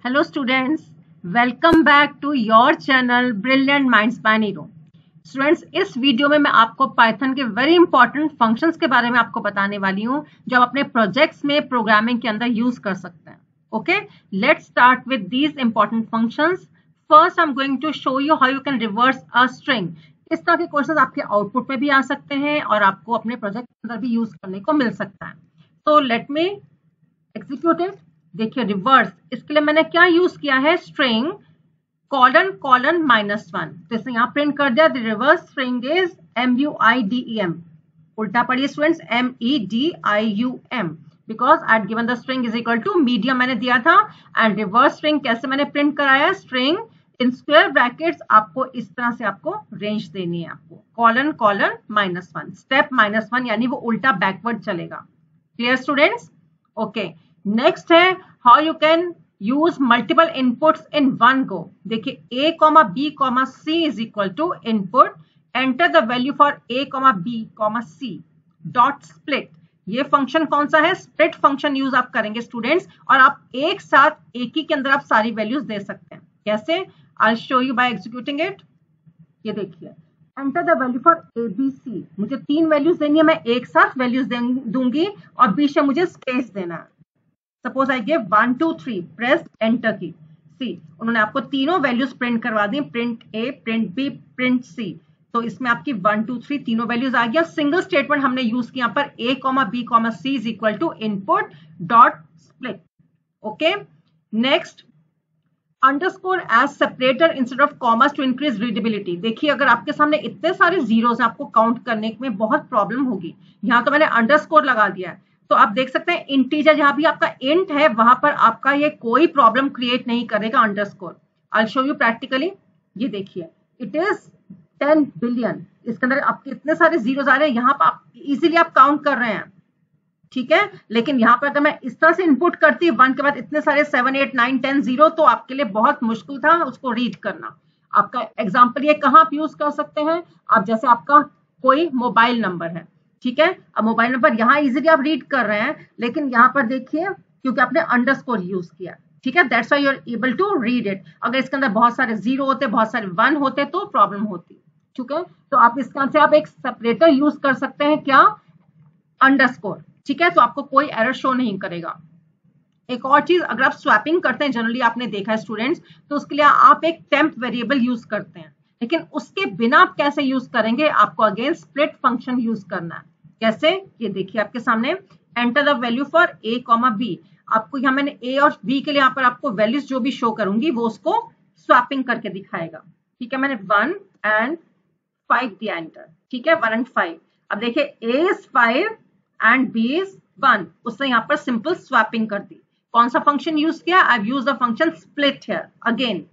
Hello students, welcome back to your channel Brilliant Minds by Niro। Students, इस video में मैं आपको Python के वेरी इंपॉर्टेंट फंक्शंस के बारे में आपको बताने वाली हूँ जो आप अपने प्रोजेक्ट्स में प्रोग्रामिंग के अंदर यूज कर सकते हैं। Okay, let's start with these important functions. First I am going to show you how you can reverse a string. इस तरह के क्वेश्चन आपके आउटपुट में भी आ सकते हैं और आपको अपने प्रोजेक्ट के अंदर भी यूज करने को मिल सकता है। तो लेट मी एग्जीक्यूट इट। देखिए रिवर्स, इसके लिए मैंने क्या यूज किया है, स्ट्रिंग कॉलन कॉलन -1। तो इसने यहाँ प्रिंट कर दिया the reverse string is MUIDEM। उल्टा पढ़िए students, MEDIUM, because I had given the string is equal to medium मैंने दिया था। एंड रिवर्स स्ट्रिंग कैसे मैंने प्रिंट कराया, स्ट्रिंग इन स्क्वायर ब्रैकेट्स आपको इस तरह से आपको रेंज देनी है, आपको कॉलन कॉलन -1, स्टेप -1 यानी वो उल्टा बैकवर्ड चलेगा। Clear students? ओके, नेक्स्ट है how you can use multiple inputs in one go. देखिए A, B, C is equal to input, enter the value for A, B, C dot split. ये function कौन सा है, split function use आप करेंगे students, और आप एक साथ एक ही के अंदर आप सारी वैल्यूज दे सकते हैं। कैसे, I show you by executing it. ये देखिए, enter the value for ABC। मुझे 3 वैल्यूज देनी है, मैं एक साथ वैल्यूज दूंगी और बीच में मुझे स्पेस देना है। Suppose I give 1 2 3, press enter key. See, उन्होंने आपको तीनों वैल्यूज प्रिंट करवा दी, print A, print B, print C। तो इसमें आपकी 1 2 3 तीनों वैल्यूज आ गया। सिंगल स्टेटमेंट हमने यूज किया पर A, B, C is equal to input dot split. Okay, next underscore as separator instead of commas to increase readability. देखिए अगर आपके सामने इतने सारे जीरोस आपको काउंट करने में बहुत प्रॉब्लम होगी। यहाँ तो मैंने अंडरस्कोर लगा दिया है, तो आप देख सकते हैं इंटीजर जहां भी आपका इंट है वहां पर आपका ये कोई प्रॉब्लम क्रिएट नहीं करेगा underscore. I show you practically. ये देखिए, इट इज 10 बिलियन, इसके अंदर आपके इतने सारे जीरोस आ रहे हैं, यहाँ पर आप इजीली आप काउंट कर रहे हैं, ठीक है। लेकिन यहाँ पर अगर मैं इस तरह से इनपुट करती 1 के बाद इतने सारे 7 8 9 10 0, तो आपके लिए बहुत मुश्किल था उसको रीड करना। आपका एग्जाम्पल ये कहाँ आप यूज कर सकते हैं, आप जैसे आपका कोई मोबाइल नंबर है, ठीक है। अब मोबाइल नंबर यहाँ इजीली आप रीड कर रहे हैं, लेकिन यहाँ पर देखिए क्योंकि आपने अंडरस्कोर यूज किया, ठीक है, that's why you are able to read it. अगर इसके अंदर बहुत सारे 0 होते, बहुत सारे 1 होते तो प्रॉब्लम होती, ठीक है। तो आप इसका से आप एक सेपरेटर यूज कर सकते हैं, क्या, अंडरस्कोर, ठीक है। तो आपको कोई एरर शो नहीं करेगा। एक और चीज, अगर आप स्वैपिंग करते हैं, जनरली आपने देखा है स्टूडेंट्स, तो उसके लिए आप एक टेम्प वेरिएबल यूज करते हैं, लेकिन उसके बिना आप कैसे यूज करेंगे, आपको अगेन स्प्लिट फंक्शन यूज करना है। कैसे, ये देखिए आपके सामने, enter the value for A, B। आपको यहाँ मैंने A और B के लिए यहाँ पर आपको वैल्यूज जो भी शो करूंगी वो उसको स्वैपिंग करके दिखाएगा, ठीक है। मैंने 1 and 5 दिया एंटर, ठीक है, 1 and 5। अब देखिए A is 5 and B is 1, उसने यहाँ पर सिंपल स्वैपिंग कर दी। कौन सा फंक्शन यूज किया, I have used the function split here again.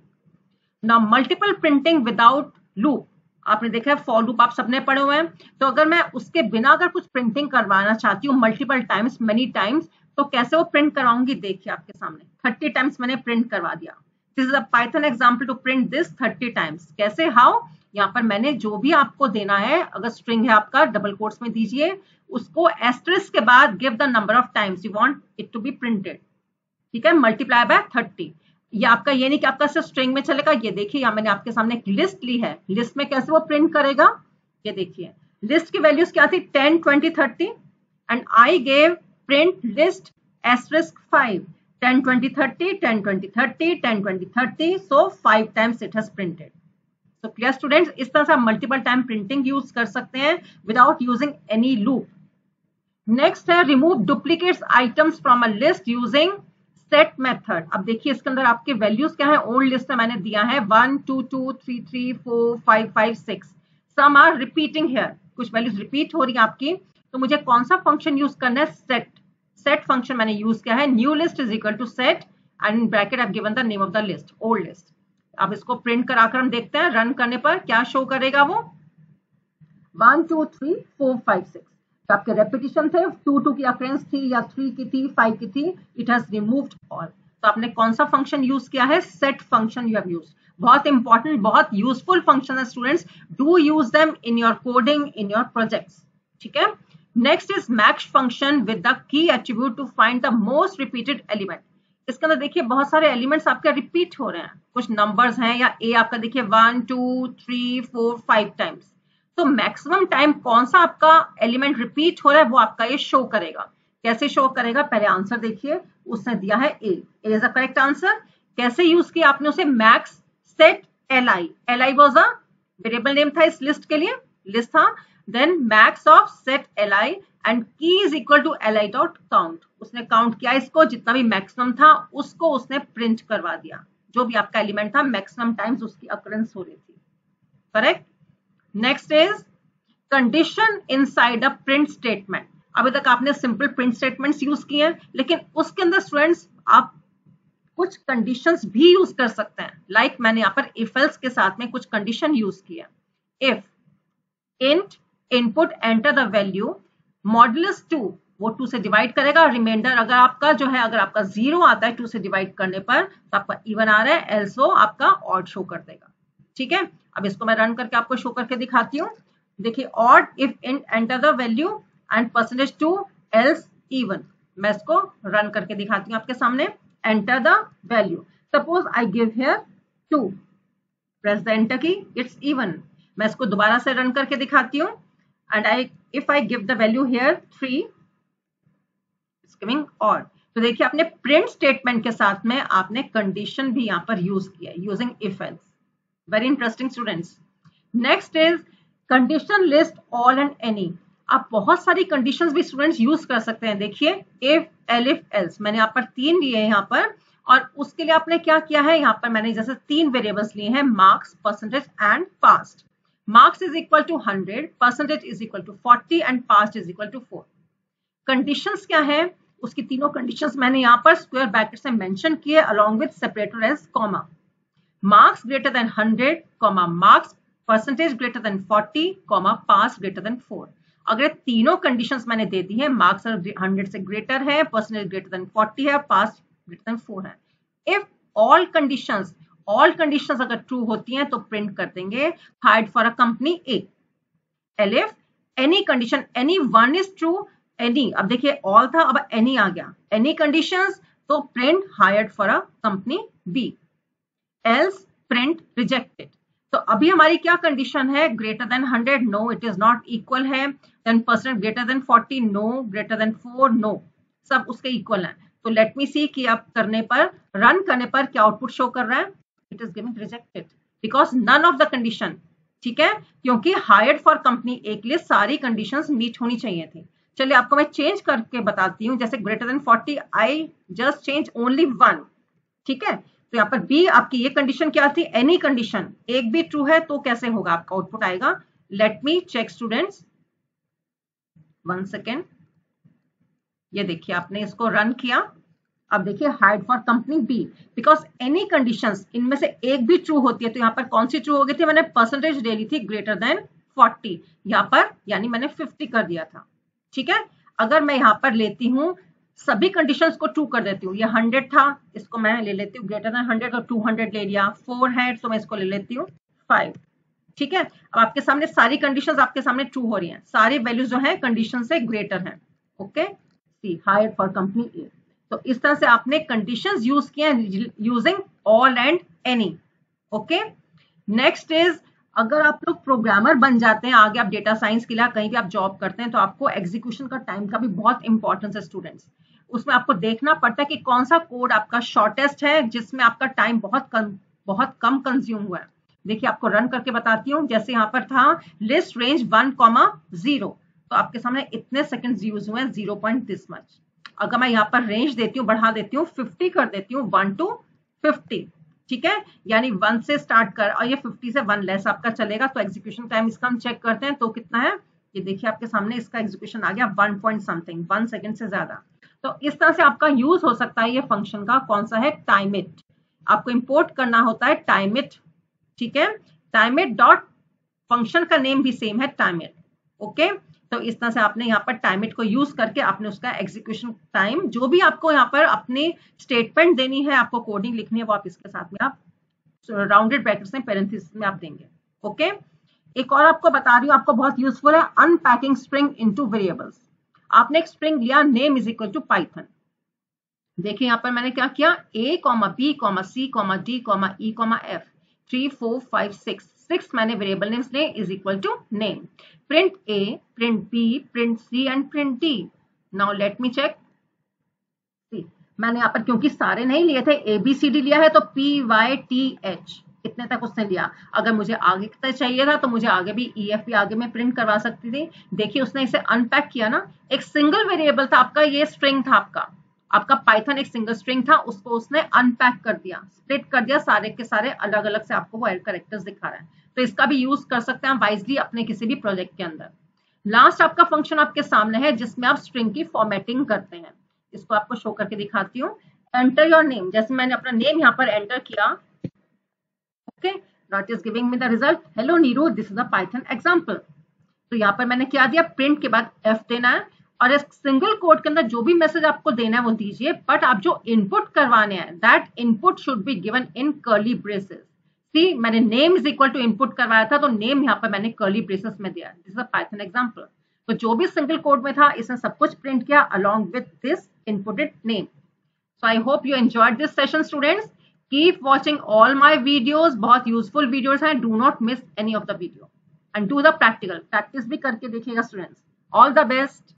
Now multiple printing without loop, आपने देखा है फॉर लूप आप सबने पढ़े हुए हैं। तो अगर मैं उसके बिना अगर कुछ प्रिंटिंग करवाना चाहती हूँ मल्टीपल टाइम्स, मेनी टाइम्स, तो कैसे वो प्रिंट करवाऊंगी, देखिए आपके सामने 30 टाइम्स मैंने प्रिंट करवा दिया। This is a Python example to print this 30 times. कैसे, हाउ, यहाँ पर मैंने जो भी आपको देना है, अगर स्ट्रिंग है आपका डबल कोट्स में दीजिए, उसको एस्टरिस्क के बाद give the number of times you want it to be printed, ठीक है, मल्टीप्लाई बाय 30। ये आपका ये नहीं कि आपका सिर्फ स्ट्रिंग में चलेगा। ये देखिए यहाँ मैंने आपके सामने एक लिस्ट ली है, लिस्ट में कैसे वो प्रिंट करेगा, ये देखिए लिस्ट की वैल्यूज क्या थी, 10 20 30, and I gave print list asterisk 5, 10 20 30, 10 20 30, 10 20 30, so 5 times it has printed. तो क्लियर स्टूडेंट्स, इस तरह से आप मल्टीपल टाइम प्रिंटिंग यूज कर सकते हैं without using any loop. Next है remove duplicates items from a list using set method. अब देखिए इसके अंदर आपके वैल्यूज क्या है, ओल्ड लिस्ट में मैंने दिया है 1 2 2 3 3 4 5 5 6, सम आर रिपीटिंग हियर, कुछ वैल्यूज रिपीट हो रही है आपकी। तो मुझे कौन सा फंक्शन यूज करना है, सेट। सेट फंक्शन मैंने यूज किया है, new list is equal to set and in bracket I have given the name of the list, old list. अब इसको प्रिंट कराकर हम देखते हैं, रन करने पर क्या शो करेगा वो, 1 2 3 4 5 6। तो आपके रेपिटेशन थे, 2 2 की अक्रेंस थी या 3 की थी, 5 की थी, इट हैज रिमूव्ड ऑल। तो आपने कौन सा फंक्शन यूज किया है, set function you have used. बहुत इंपॉर्टेंट, बहुत यूजफुल फंक्शन है students, do use them in your coding, in your projects, ठीक है। Next is max function with the key attribute to find the most repeated element. इसके अंदर देखिए बहुत सारे एलिमेंट्स आपके रिपीट हो रहे हैं, कुछ नंबर्स हैं या ए आपका देखिए 1 2 3 4 5 टाइम्स। तो मैक्सिमम टाइम कौन सा आपका एलिमेंट रिपीट हो रहा है वो आपका ये शो करेगा। कैसे शो करेगा, पहले आंसर देखिए, उसने दिया है A is the correct answer. कैसे यूज किया आपने उसे, max set li, li was a variable name था इस लिस्ट के लिए, लिस्ट था। Then max of set li and key is equal to li dot count, उसने काउंट किया इसको, जितना भी मैक्सिमम था उसको उसने प्रिंट करवा दिया, जो भी आपका एलिमेंट था मैक्सिमम टाइम्स उसकी अकरेंस हो रही थी, correct. Next is condition inside a print statement. अभी तक आपने सिंपल प्रिंट स्टेटमेंट्स यूज किए हैं, लेकिन उसके अंदर स्टूडेंट्स आप कुछ कंडीशंस भी यूज कर सकते हैं। लाइक मैंने यहाँ पर इफ एल्स के साथ में कुछ कंडीशन यूज किया। If int input enter the value modulus 2, वो 2 से डिवाइड करेगा, रिमाइंडर अगर आपका जो है, अगर आपका 0 आता है 2 से डिवाइड करने पर तो आपका इवन आ रहा है, एल्स वो आपका ऑड शो कर देगा। ठीक है, अब इसको मैं रन करके आपको शो करके दिखाती हूँ। देखिए odd if int enter the value and %2 else even. मैं इसको रन करके दिखाती हूँ आपके सामने। Enter the value, suppose I give here 2, press the enter की, इट्स इवन। मैं इसको दोबारा से रन करके दिखाती हूँ and if I give the value here 3, it's giving odd। तो देखिए आपने प्रिंट स्टेटमेंट के साथ में आपने कंडीशन भी यहाँ पर यूज किया using if else. Very interesting students. Next is condition list all and any. आप बहुत सारी कंडीशंस भी स्टूडेंट्स यूज कर सकते हैं। देखिए इफ एलिफ एल्स, मैंने यहाँ पर 3 लिए हैं यहाँ पर, और उसके लिए आपने क्या किया है, यहाँ पर मैंने जैसे 3 वेरिएबल्स लिए हैं, marks, percentage and past. Marks is equal to 100, percentage is equal to 40 and past is equal to 4। Conditions क्या है, उसकी तीनों कंडीशंस मैंने यहाँ पर स्क्वायर ब्रैकेट से मेंशन किए along with separator as comma। Marks greater than 100, marks percentage greater than 40, past greater than 4। अगर तीनों कंडीशंस मैंने दे दी है, मार्क्स 100 से ग्रेटर है, परसेंटेज ग्रेटर देन 40 है, पास्ट ग्रेटर देन 4 है। इफ ऑल कंडीशंस अगर ट्रू होती हैं तो प्रिंट कर देंगे hired for a company A. Elif any condition, any one is true, any, अब देखिए ऑल था अब एनी आ गया, एनी कंडीशंस तो print hired for a company B. Else print rejected. तो अभी हमारी क्या कंडीशन है, greater than 100, no it is not equal है। Then percent greater than 40, no, greater than 4, no, सब उसके इक्वल है। तो लेट मी सी कि आप करने पर, रन करने पर क्या आउटपुट शो कर रहा है। It is given rejected because none of the condition, ठीक है, क्योंकि हायर्ड फॉर कंपनी ए के लिए सारी कंडीशंस मीट होनी चाहिए थी। चलिए आपको मैं चेंज करके बताती हूँ। जैसे greater than 40 I just change only 1, ठीक है। तो यहाँ पर बी आपकी ये कंडीशन क्या थी, एनी कंडीशन, एक भी ट्रू है तो कैसे होगा आपका आउटपुट आएगा। Let me check students, 1 second. ये देखिए आपने इसको रन किया, अब देखिए hide for company B, because any conditions, इनमें से एक भी ट्रू होती है तो यहाँ पर कौन सी ट्रू हो गई थी, मैंने परसेंटेज ले ली थी ग्रेटर देन 40, यहाँ पर यानी मैंने 50 कर दिया था। ठीक है, अगर मैं यहाँ पर लेती हूँ सभी कंडीशंस को ट्रू कर देती हूँ, ये 100 था, इसको मैं ले लेती हूँ ग्रेटर देन 100 और 200 ले लिया, 4 है तो मैं इसको ले लेती हूँ 5। ठीक है, अब आपके सामने सारी कंडीशंस आपके सामने ट्रू हो रही हैं, सारी वैल्यूज जो है कंडीशन से ग्रेटर हैं। Okay, see hired for company A. तो इस तरह से आपने कंडीशंस यूज किए using all and any. Okay, next is, अगर आप लोग प्रोग्रामर बन जाते हैं, आगे आप डेटा साइंस के लिए कहीं भी आप जॉब करते हैं, तो आपको एग्जीक्यूशन का टाइम का भी बहुत इंपॉर्टेंस है स्टूडेंट्स। उसमें आपको देखना पड़ता है कि कौन सा कोड आपका शॉर्टेस्ट है, जिसमें आपका टाइम बहुत कम कंज्यूम हुआ है। देखिए आपको रन करके बताती हूँ। जैसे यहाँ पर था लिस्ट रेंज 1,0, तो आपके सामने इतने सेकंड्स यूज हुए हैं, 0.this much। अगर मैं यहाँ पर रेंज देती हूँ, बढ़ा देती हूँ, 50 कर देती हूँ, 1 to 50, ठीक है, यानी 1 से स्टार्ट कर और ये 50 से 1 लेस आपका चलेगा। तो एग्जीक्यूशन टाइम इसका हम चेक करते हैं तो कितना है, ये देखिए आपके सामने इसका एग्जीक्यूशन आ गया 1 point something, 1 सेकेंड से ज्यादा। तो इस तरह से आपका यूज हो सकता है ये फंक्शन का, कौन सा है, टाइमिट। आपको इंपोर्ट करना होता है टाइमिट, ठीक है, टाइमिट डॉट, फंक्शन का नेम भी सेम है टाइमिट। ओके, तो इस तरह से आपने यहाँ पर टाइमिट को यूज करके आपने उसका एग्जीक्यूशन टाइम, जो भी आपको यहाँ पर अपनी स्टेटमेंट देनी है, आपको कोडिंग लिखनी है, वो आप इसके साथ में आप राउंडेड ब्रैकेट्स में पैरेंथेसिस में आप देंगे। ओके, एक और आपको बता रही हूँ, आपको बहुत यूजफुल है, अनपैकिंग स्ट्रिंग इनटू वेरिएबल्स। आपने एक स्ट्रिंग लिया, name is equal to Python, देखिए यहाँ पर मैंने क्या किया, a, b, c, d, e, f 3 4 5 6 मैंने वेरिएबल नेम्स लिए is equal to name, print a, print b, print c and print d। Now let me check, मैंने यहाँ पर क्योंकि सारे नहीं लिए थे, ए बी सी डी लिया है तो p y t h इतने तक उसने लिया। अगर मुझे आगे तक चाहिए था तो मुझे आगे भी ई एफ भी आगे में प्रिंट करवा सकती थी। देखिए उसने इसे अनपैक किया ना, एक सिंगल वेरिएबल था आपका, ये स्ट्रिंग था आपका पाइथन एक सिंगल स्ट्रिंग था, उसको उसने अनपैक कर दिया, स्प्लिट कर दिया, सारे के सारे अलग अलग से आपको वो कैरेक्टर्स दिखा रहा है। तो इसका भी यूज कर सकते हैं वाइजली अपने किसी भी प्रोजेक्ट के अंदर। लास्ट आपका फंक्शन आपके सामने है जिसमें आप स्ट्रिंग की फॉर्मेटिंग करते हैं। इसको आपको शो करके दिखाती हूँ। एंटर योर नेम, जैसे मैंने अपना नेम यहाँ पर एंटर किया, okay, that is giving me the result, hello Neeru, this is a Python example। तो यहाँ पर मैंने क्या दिया, प्रिंट के बाद f देना है, और इस सिंगल कोड के अंदर जो भी मैसेज आपको देना है वो दीजिए, बट आप जो इनपुट करवाने हैं that input should be given in curly braces. See, मैंने name is equal to input करवाया था तो नेम यहाँ पर मैंने कर्ली ब्रेसेस में दिया। This is a Python example. तो जो भी सिंगल कोड में था इसने सब कुछ प्रिंट किया along with this inputted name. So I hope you enjoyed this session, students. Keep watching all my videos. बहुत useful videos हैं. Do not miss any of the video. And do the practical. Practice भी करके देखिएगा students. All the best.